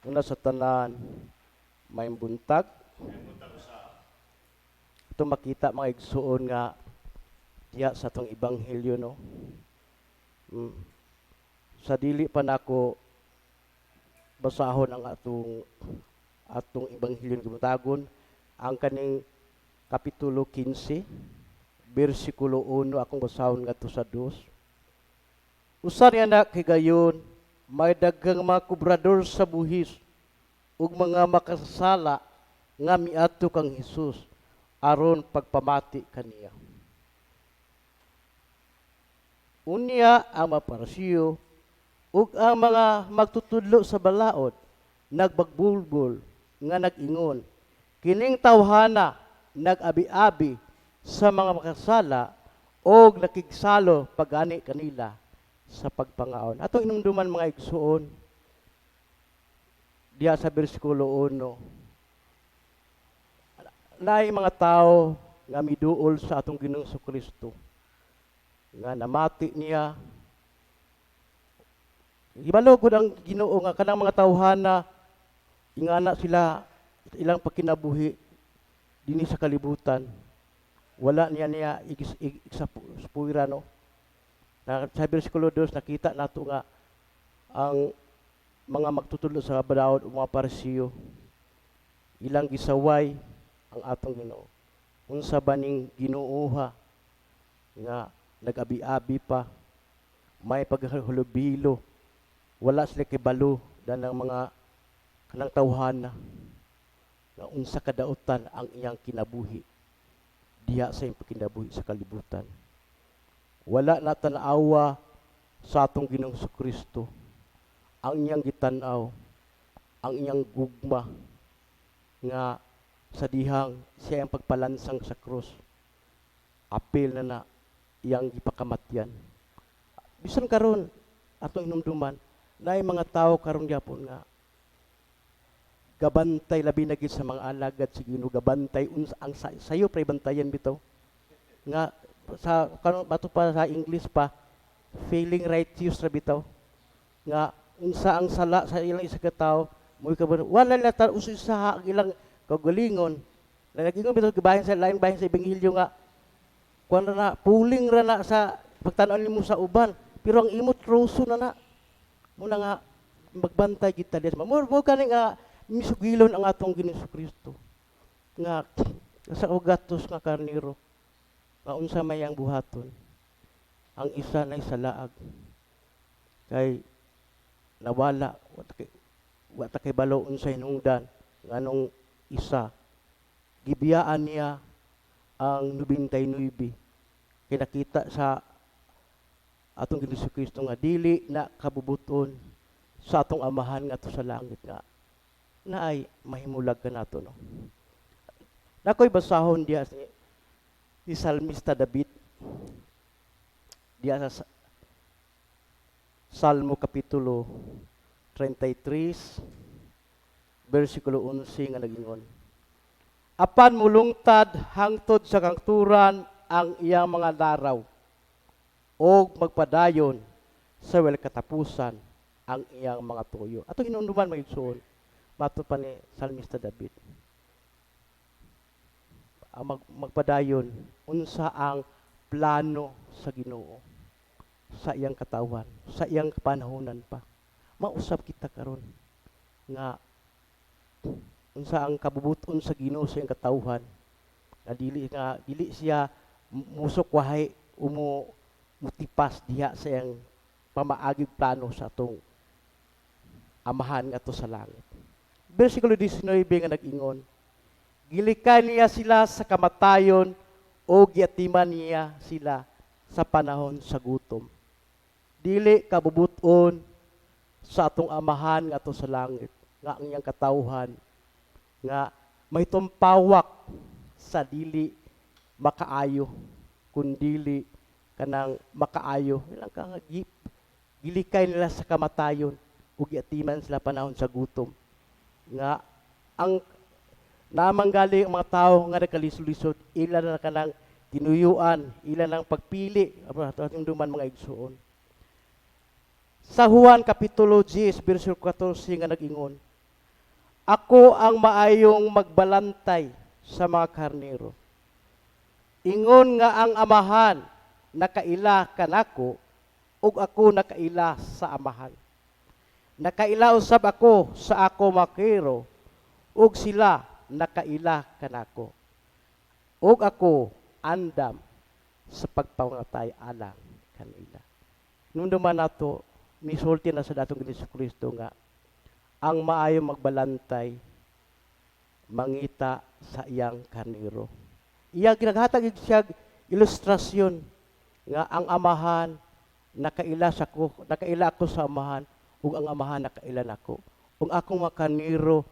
Una sa tanan, may buntag. Ito makita mga igsuon nga diya sa atong ebanghelyo, no. Mm. Sa dili pa nako basahon ang atong ebanghelyo nga gibutagon ang kaning kapitulo 15 bersikulo 1 akong basahon ngadto sa 2. Usa ni anak kay gayon, may daghang mga kubrador sa buhis ug mga makasala nga miadto kang Hesus aron pagpamati kaniya. Unya ang mga parasiyo ug ang mga magtutudlo sa balaod nagbagbulbol nga nag-ingon, kining tawhana nag-abi-abi sa mga makasala og nakigsalo pagani kanila sa pagpangaon. Atong inumduman mga igsuon diya sa bersikulo 1. Naay mga tao nga miduol sa atong Ginoong Kristo nga namati niya. Ibalugod ang Ginoo nga kanang mga tawhana ingana sila ilang pagkinabuhi dinhi sa kalibutan. Wala niya iksapuira, no. Sa bersikulo 2 nakita nato nga ang mga magtutudlo sa balaod o mga parisiyo ilang gisaway ang atong Ginoo. Unsa ba ning ginuoha nga nag-abi-abi pa, may paghulubilo, wala sila kibalo danang mga kanang tawhana nga unsa kadautan ang iyang kinabuhi diha sa iyang kinabuhi sa kalibutan. Wala na tan-awa sa atong Ginoong Kristo ang iyang gitan-aw, ang iyang gugma nga sa dihang siya ang pagpalansang sa krus. Apil na iyang gipakamatyan. Bisan karon atong inumduman, naay mga tao karon gyapon nga gabantay labi na gid sa mga alagad sa Ginoo, gabantay ang sayo pre bantayan bitaw. Nga sa karon bato pa sa English pa, feeling righteous ra bitaw. Nga unsa ang sala sa ilang isa ka tawo, moy kabon wala la ta usa sa ilang kagalingon. Nag-ingon bitaw gibahin sa lain bahin sa ebanghelyo nga kuan na puling ra na sa pagtan-aw nimo sa uban, pero ang imot troso na muna nga magbantay kita diha. Mo kani nga misugilon ang atong Ginoong Kristo nga sa ugatos nga karniro nga unsa may ang buhaton, ang isa na isalaag kay nawala wa ta kay balo unsay hinungdan nganong isa gibiyaan niya ang 99 kay nakita sa atong Ginoong Kristo nga dili na kabubuton sa atong amahan nga to sa langit nga naay mahimulag ka nato, no. Nakoy basahon diya si Salmista David diya sa Salmo kapitulo 33 bersikulo 11 nga nagingon, apan mulungtad hangtod sa kangturan ang iyang mga laraw og magpadayon sa wel katapusan ang iyang mga tuyo. Atong hinumduman mga igsoon mato pa ni Salmista David. Ang magpadayon unsa ang plano sa Ginoo sa iyang katawan, sa iyang kapanahonan pa. Mausab kita karon nga unsa ang kabubuton sa Ginoo sa iyang katawhan nga dili siya musok wahay mutipas diha sa iyang pamaagig plano sa atong amahan nga to sa langit. Bersikulo 19 nga nag-ingon, gilikan niya sila sa kamatayon o giatiman niya sila sa panahon sa gutom. Dili kabubuton sa atong amahan nga to sa langit nga ang iyang katawhan nga may tumpawak sa dili makaayo kundili kanang makaayo ilang ka nga gilikay nila sa kamatayon ug giatiman sila panahon sa gutom nga ang namanggali ang mga tao nga nagkalisod-lisod ila na kanang tinuyuan, ila nang pagpili atong duman mga igsuon. Sa Juan kapitulo 10 bersikulo 14 nga nag-ingon, Ako ang maayong magbalantay sa mga karnero. Ingon nga ang amahan nakaila kanako ug ako nakaila sa amahan. Nakaila usab ako sa ako makero ug sila nakaila kanako. Ug ako andam sa pagpangatay alang kanila. Nung duman nato misulti na sa datong Kristo nga ang maayong magbalantay mangita sa iyang karnero. Iya ginaghatag siya ilustrasyon nga ang amahan nakaila ako sa amahan ug ang amahan nakaila nako. Ug akong mga karnero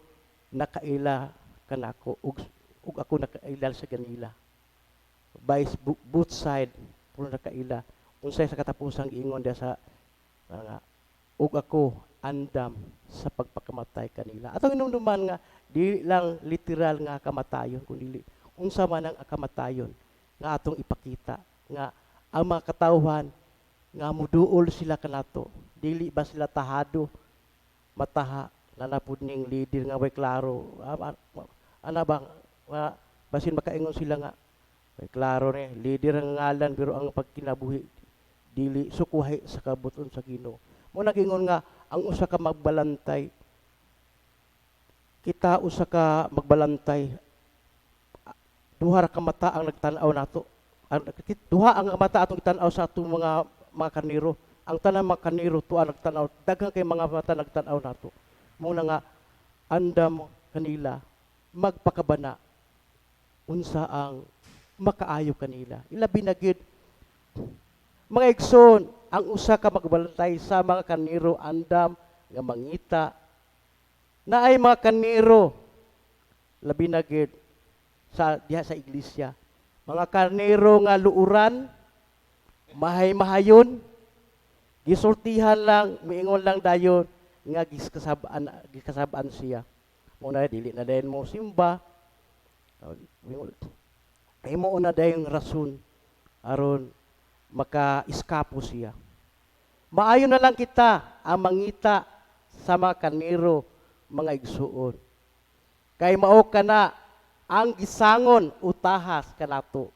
nakaila kanako ug ako nakaila sa kanila. By both side puro nakaila. Unsay sa katapusang ingon dia sa ug ako andam sa pagpakamatay kanila. Atong inumduman nga di lang literal nga kamatayon kundi unsa man ang kamatayon nga atong ipakita nga ang mga katawhan nga muduol sila kanato dili ba sila tahado mataha nanapud ning leader nga way klaro ana ba basin makaingon sila nga way klaro ni leader ang ngalan pero ang pagkinabuhi dili sukuhay sa kabuton sa Ginoo. Mo nagingon nga ang usa ka magbalantay kita usa ka magbalantay duha ra ka mata ang nagtan-aw nato. Duha ang mata atong tan-aw sa atong mga karnero. Ang tanang mga karnero tuwa nagtan-aw, daghang kay mga mata nagtan-aw nato. Muna nga andam kanila magpakabana unsa ang makaayo kanila. Ilabi na gid mga igsoon, ang usa ka magbalantay sa mga karnero andam nga mangita na ay mga karnero labi na gid sa diha sa iglesia. Mga karnero nga luuran, mahay-mahayon, gisultihan lang, miingon lang dayon nga gikasabaan siya. Muna dili na dayon mo simba. Ay mo na dayon rason aron maka-iskapo siya. Maayo na lang kita ang mangita sa mga karnero, mga igsuon. Kay mao kana ang gisangon utahas kanato.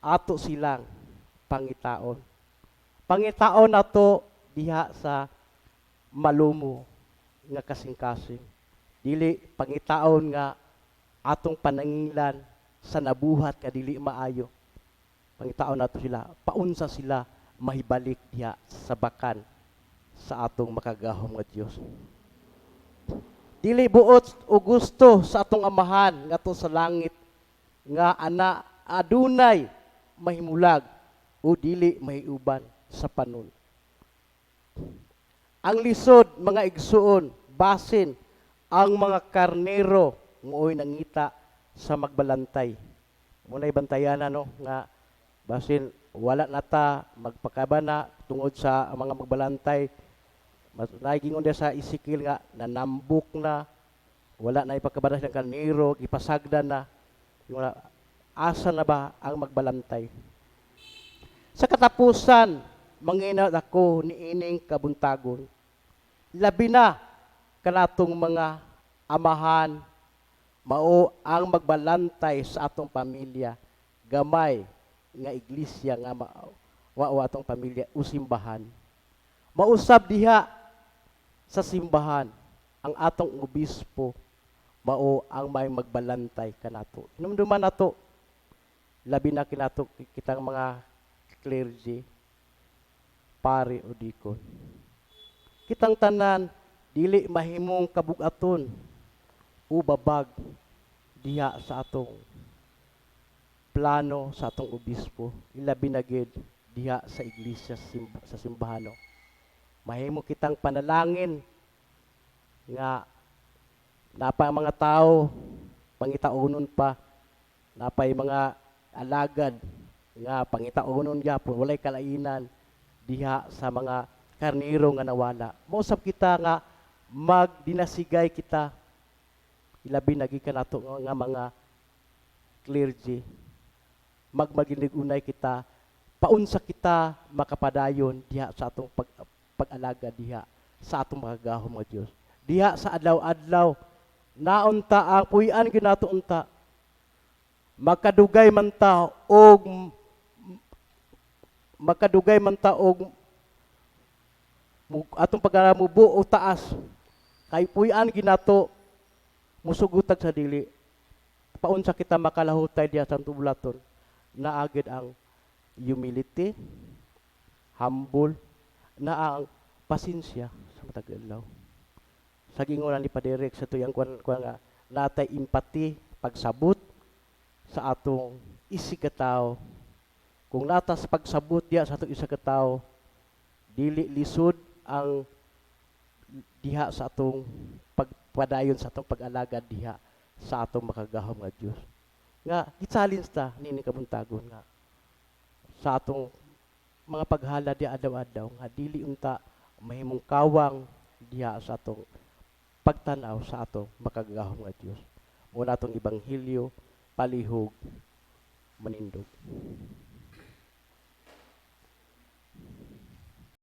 Ato silang pangitaon. Pangitaon nato diha sa malumo nga kasing-kasing. Dili pangitaon nga atong panangilan sa nabuhat nga dili maayo. Pangitaon nato sila, paunsa sila mahibalik diha sa bakan sa atong makagahom nga Dios. Dili buot o gusto sa atong amahan ngadto sa langit nga ana adunay mahimulag o dili mahiuban sa panon. Ang lisod mga igsuon basin ang mga karnero mooy nangita sa magbalantay. Munay bantayan no nga basin wala nata magpakabana tungod sa mga magbalantay. Nagingon dia sa Ezekiel nga nanambok na wala na ipakabadas ng karnero ipasagdan na yung asa na ba ang magbalantay. Sa katapusan manginat ako ni ining kabuntagon labi na kanatong mga amahan mao ang magbalantay sa atong pamilya gamay nga iglesia nga mao atong pamilya usimbahan mausab diha sa simbahan ang atong obispo mao ang may magbalantay kanato. Hinumduman nato labi na kinato kitang mga clergy, pare o dikon. Kitang tanan dili mahimong kabugaton o babag diha sa atong plano sa atong obispo. Ilabi na gid diha sa iglesia sa simbahan. Mahimo kitang panalangin nga napay mga tao pangitaonon pa napay mga alagad nga pangitaonon gyapon walay kalainan diha sa mga karnero nga nawala. Mausab kita nga magdinasigay kita ilabi na gikan nato nga mga clergy magmaginig-unay kita paunsa kita makapadayon diha sa atong pag-alaga diha sa atong makagahom nga Dios. diha sa adlaw-adlaw naunta ang puy-an ginato unta makadugay man ta og atong pagmubo o taas kay puy-an ginato musugutag sa dili paunsa kita makalahutay diha sa tubulaton naagid ang humility, humble, na ang pasensya sa matag adlaw. Sa gingon ni Padirek sa tuyang kuan nga natay empathy pagsabot sa atong isig ka tawo. Kung natas pagsabot diha sa atong isa ka tawo, dili lisod ang diha sa atong pagpadayon sa atong pag-alagad diha sa atong makagahom nga Dios. Nga gi-challenge ta nini kabuntagon nga sa atong mga paghala di adlaw-adlaw nga dili unta mahimong kawang diha sa atong pagtan-aw sa atong makagahom nga Dios. Muna atong ibanghilyo palihog manindog.